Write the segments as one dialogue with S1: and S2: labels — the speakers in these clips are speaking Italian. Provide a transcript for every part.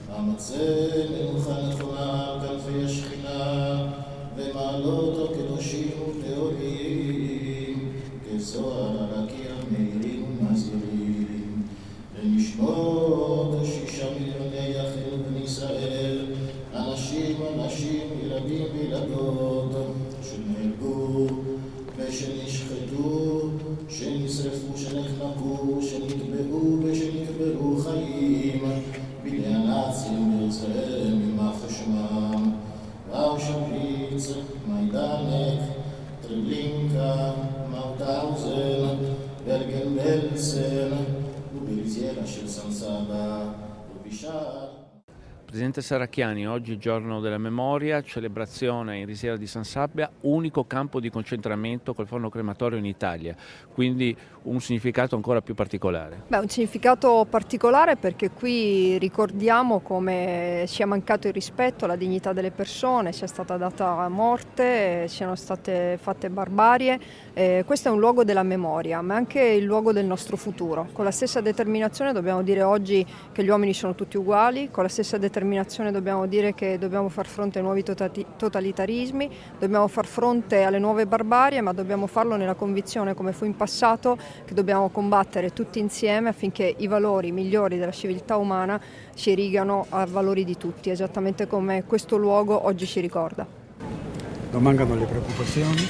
S1: המצא מנוחה נכונה כנפי השכינה ומעלות הקדושים וטהורים כזוהר הרקיע מאירים ומזהירים לנשמות 6 מיליוני אחינו בני ישראל אנשים, ילדים וילדות שנהרגו ושנשחטו, שנשרפו, שנחנקו, שנטבעו ושנקברו חיים בידי הנאצים בישראל יימח שמם אושוויץ, מיידנק, טרבלינקה, מאוטהאוזן, ברגן-בלזן ובריזיera של סן סבא ובישאר.
S2: Presidente Serracchiani, oggi è il giorno della memoria, celebrazione in Risiera di San Sabbia, unico campo di concentramento col forno crematorio in Italia, quindi un significato ancora più particolare.
S3: Un significato particolare perché qui ricordiamo come sia mancato il rispetto alla dignità delle persone, sia stata data morte, siano state fatte barbarie. Questo è un luogo della memoria, ma anche il luogo del nostro futuro. Con la stessa determinazione dobbiamo dire oggi che gli uomini sono tutti uguali, con la stessa determinazione dobbiamo dire che dobbiamo far fronte ai nuovi totalitarismi, dobbiamo far fronte alle nuove barbarie, ma dobbiamo farlo nella convinzione, come fu in passato, che dobbiamo combattere tutti insieme affinché i valori migliori della civiltà umana si irrigano a valori di tutti, esattamente come questo luogo oggi ci ricorda.
S4: Non mancano le preoccupazioni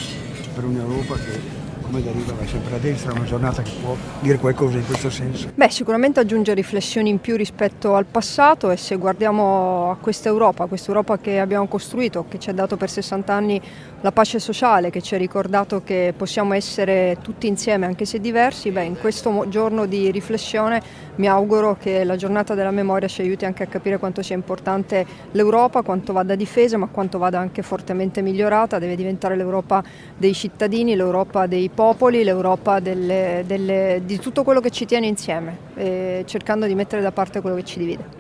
S4: per un'Europa che, come deriva, va sempre a destra, una giornata che può dire qualcosa in questo senso?
S3: Sicuramente aggiunge riflessioni in più rispetto al passato, e se guardiamo a questa Europa che abbiamo costruito, che ci ha dato per 60 anni la pace sociale, che ci ha ricordato che possiamo essere tutti insieme anche se diversi, in questo giorno di riflessione mi auguro che la giornata della memoria ci aiuti anche a capire quanto sia importante l'Europa, quanto vada difesa, ma quanto vada anche fortemente migliorata. Deve diventare l'Europa dei cittadini, l'Europa dei popoli, l'Europa di tutto quello che ci tiene insieme, cercando di mettere da parte quello che ci divide.